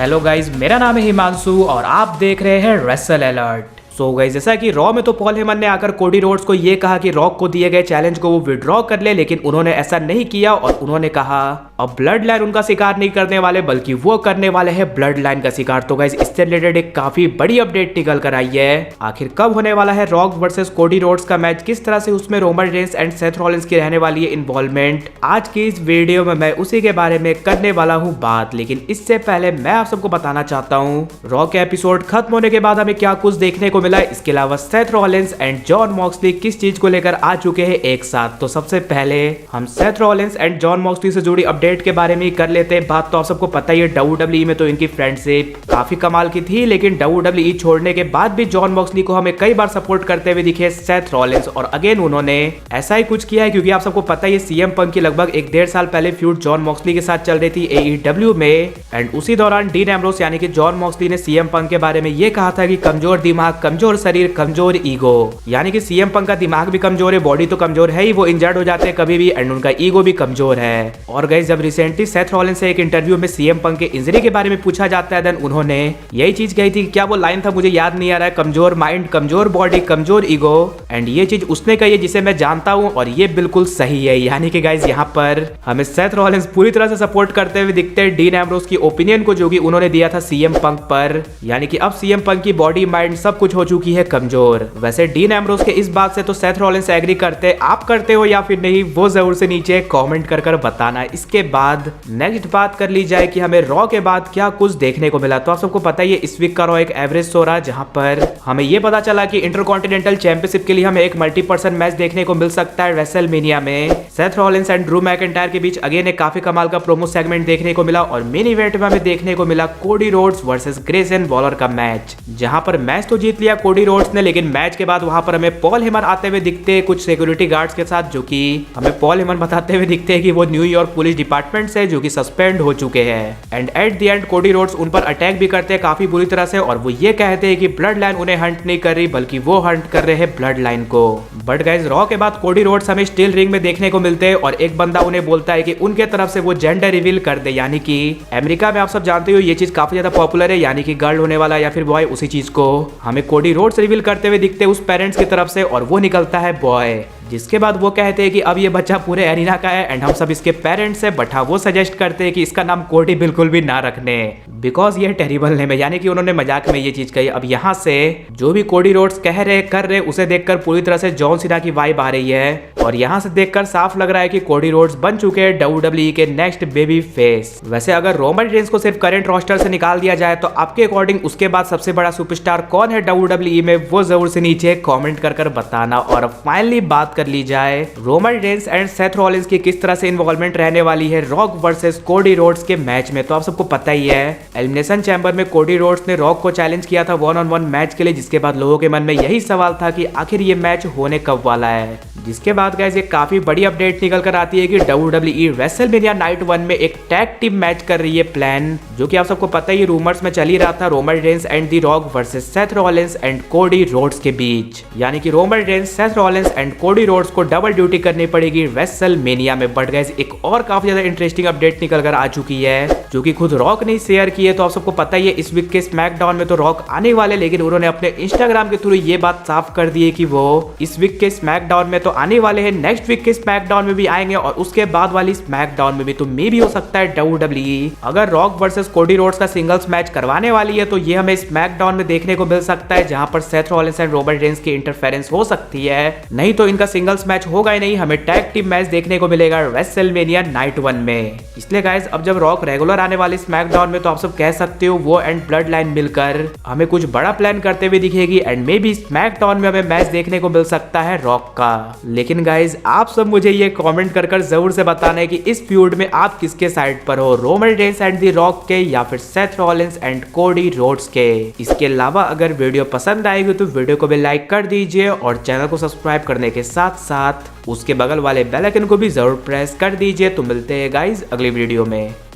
Hello guys, मेरा नाम है हिमांशु और आप देख रहे हैं रेसल अलर्ट। सो गाइस, जैसा कि रॉ में तो पॉल हेमन ने आकर कोडी रोड्स को ये कहा कि रॉक को दिए गए चैलेंज को वो विड्रॉ कर ले, लेकिन उन्होंने ऐसा नहीं किया और उन्होंने कहा अब ब्लड लाइन उनका शिकार नहीं करने वाले बल्कि वो करने वाले हैं ब्लड लाइन का शिकार। तो गाइस, इससे रिलेटेड एक काफी बड़ी अपडेट निकल कर आई है। आखिर कब होने वाला है रॉक वर्सेस कोडी रोड्स का मैच, किस तरह से उसमें Roman Reigns and Seth Rollins की रहने वाली है इन्वॉल्वमेंट, आज की इस वीडियो में मैं उसी के बारे में करने वाला हूँ बात। लेकिन इससे पहले मैं आप सबको बताना चाहता हूँ रॉ के एपिसोड खत्म होने के बाद हमें क्या कुछ देखने को मिला, इसके अलावा Seth Rollins and John Moxley किस चीज को लेकर आ चुके हैं एक साथ। तो सबसे पहले हम Seth Rollins and John Moxley से जुड़ी अपडेट के बारे में कर लेते हैं बात। तो आप सबको पता ही है WWE में तो इनकी फ्रेंडशिप काफी कमाल की थी, लेकिन WWE छोड़ने के बाद भी जॉन मॉक्सली को हमें कई बार सपोर्ट करते हुए दिखे सेथ रॉलिंस, और अगेन उन्होंने ऐसा ही कुछ किया है क्योंकि आप सबको पता ही है CM पंक की लगभग 1-1.5 साल पहले फ्यूड जॉन मॉक्सली के साथ चल रही थी AEW में। एंड उसी दौरान डीन एम्ब्रोस यानी कि जॉन मॉक्सली ने CM पंक के बारे में ये कहा था कि कमजोर दिमाग, कमजोर शरीर, कमजोर ईगो, यानी कि CM पंक का दिमाग भी कमजोर है, बॉडी तो कमजोर है ही, वो इंजर्ड हो जाते हैं कभी भी, एंड उनका ईगो भी कमजोर है। और गाइस, जब रिसेंटली सेथ रॉलिंस से एक इंटरव्यू में CM पंक के इंजरी के बारे में पूछा जाता है, देन उन्होंने यही चीज कही थी। क्या वो लाइन था मुझे याद नहीं आ रहा है, कमजोर माइंड, कमजोर बॉडी, कमजोर ईगो, एंड ये चीज उसने कही है जिसे मैं जानता हूँ और ये बिल्कुल सही है। यानी कि गाइस, यहाँ पर हमें सेथ रॉलिंस पूरी तरह से सपोर्ट करते हुए दिखते हैं डीन एम्ब्रोस की ओपिनियन को जो कि उन्होंने दिया था CM पंक पर, यानी कि अब CM पंक की बॉडी माइंड सब कुछ हो चुकी है कमजोर। वैसे डीन एम्ब्रोस के इस बात से तो सेथ रॉलिंस एग्री करते, आप करते हो या फिर नहीं, वो जरूर से नीचे कमेंट कर बताना। इसके बाद नेक्स्ट बात कर ली जाए कि हमें रॉ के बाद क्या कुछ देखने को मिला। तो आप सबको पता ही है इस वीक का रॉ एक एवरेज शो रहा, जहां पर हमें ये पता चला कि इंटरकॉन्टिनेंटल चैंपियनशिप के लिए हमें एक मल्टी-पर्सन मैच देखने को मिल सकता है रेसलमेनिया में। Seth Rollins and Drew McIntyre के बीच अगेन एक काफी कमाल का प्रोमो सेगमेंट देखने को मिला, और मेन इवेंट में हमें देखने को मिला Cody Rhodes versus Grayson Waller का मैच, जहां पर मैच तो जीत लिया कोडी रोड्स ने, लेकिन मैच के बाद वहां पर हमें पॉल हेमन आते हुए दिखते हैं कुछ सिक्योरिटी गार्ड्स के साथ, जो कि हमें पॉल हेमन बताते हुए दिखते हैं कि वो न्यूयॉर्क पुलिस डिपार्टमेंट से जो कि सस्पेंड हो चुके हैं। And at the and Cody Rhodes उन पर अटैक भी करते हैं काफी बुरी तरह से, और वो ये कहते हैं कि ब्लड लाइन उन्हें हंट नहीं कर रही बल्कि वो हंट कर रहे हैं ब्लड लाइन को। बट गाइस, रॉ के बाद कोडी रोड्स हमें स्टील रिंग में देखने को मिलते हैं और एक बंदा उन्हें बोलता है कि उनके तरफ से वो जेंडर रिवील कर दे, यानी कि अमेरिका में आप सब जानते हो ये चीज काफी ज्यादा पॉपुलर है, यानी कि गर्ल होने वाला या फिर बॉय, उसी चीज को हमें कोडी रोड्स रिवील करते हुए दिखते हैं उस पेरेंट्स की तरफ से, और वो निकलता है बॉय। जिसके बाद वो कहते हैं कि अब ये बच्चा पूरे एरिना का है एंड हम सब इसके पेरेंट्स है, बट हाँ वो सजेस्ट करते हैं कि इसका नाम कोडी बिल्कुल भी ना रखने, बिकॉज ये टेरिबल नेम है, यानी कि उन्होंने मजाक में ये चीज कही। अब यहाँ से जो भी कोडी रोड्स कह रहे कर रहे उसे देखकर पूरी तरह से जॉन सीना की वाइब आ रही है, और यहाँ से देखकर साफ लग रहा है कि कोडी रोड्स बन चुके हैं WWE के नेक्स्ट बेबी फेस। वैसे अगर रोमन रेंस को सिर्फ करंट रोस्टर से निकाल दिया जाए तो आपके अकॉर्डिंग उसके बाद सबसे बड़ा सुपरस्टार कौन है WWE में, वो जरूर से नीचे कमेंट कर बताना। और फाइनली बात कर ली जाए Roman Reigns and Seth Rollins की किस तरह से इन्वॉल्वमेंट रहने वाली है रॉक वर्सेस कोडी रोड्स के मैच में। तो आप सबको पता ही है एलिमिनेशन चैम्बर में कोडी रोड्स ने रॉक को चैलेंज किया था 1-on-1 मैच के लिए, जिसके बाद लोगों के मन में यही सवाल था कि आखिर ये मैच होने कब वाला है। जिसके बाद गाइस एक काफी बड़ी अपडेट निकल कर आती है कि WWE रेसलमेनिया नाइट 1 में एक टैग टीम मैच कर रही है प्लान, जो कि आप सबको पता ही रूमर्स में चल ही रहा था Roman Reigns and the rock versus Seth Rollins and Cody Rhodes के बीच, यानी कि Roman Reigns, Seth Rollins and Cody Rhodes को डबल ड्यूटी करनी पड़ेगी रेसलमेनिया में। बट गाइस एक और काफी ज्यादा इंटरेस्टिंग अपडेट निकल कर आ चुकी है, जो कि खुद रॉक ने शेयर की है। तो आप सबको पता ही है इस वीक के स्मैकडाउन में तो रॉक आने वाले, लेकिन उन्होंने अपने इंस्टाग्राम के थ्रू ये बात साफ कर दी है कि वो इस वीक के स्मैकडाउन में तो आने वाले हैं, नेक्स्ट वीक के स्मैकडाउन में भी आएंगे, और उसके बाद वाली स्मैकडाउन में भी। तो मे भी हो सकता है WWE अगर रॉक वर्सेस कोडी रोड्स का सिंगल्स मैच करवाने वाली है तो ये हमें स्मैकडाउन में देखने को मिल सकता है, जहां पर Seth Rollins and Roman Reigns की इंटरफेरेंस हो सकती है। नहीं तो इनका सिंगल्स मैच होगा ही नहीं, हमें टैग टीम मैच देखने को मिलेगा रेसलमेनिया नाइट 1 में। इसलिए गाइस अब जब रॉक रेगुलर आने वाली स्मैकडाउन में, तो आप सब कह सकते हो वो एंड ब्लड लाइन मिलकर हमें कुछ बड़ा प्लान करते हुए दिखेगी, एंड मे बी स्मैकडाउन में हमें मैच देखने को मिल सकता है रॉक का। लेकिन गाइस आप सब मुझे ये कमेंट कर जरूर से बताना है कि इस फ्यूड में आप किसके साइड पर हो, Roman Reigns and the rock के या फिर Seth Rollins and Cody Rhodes के। इसके अलावा अगर वीडियो पसंद आएगी तो वीडियो को भी लाइक कर दीजिए, और चैनल को सब्सक्राइब करने के साथ साथ उसके बगल वाले बेल आइकन को भी जरूर प्रेस कर दीजिए। तो मिलते हैं गाइस अगली वीडियो में।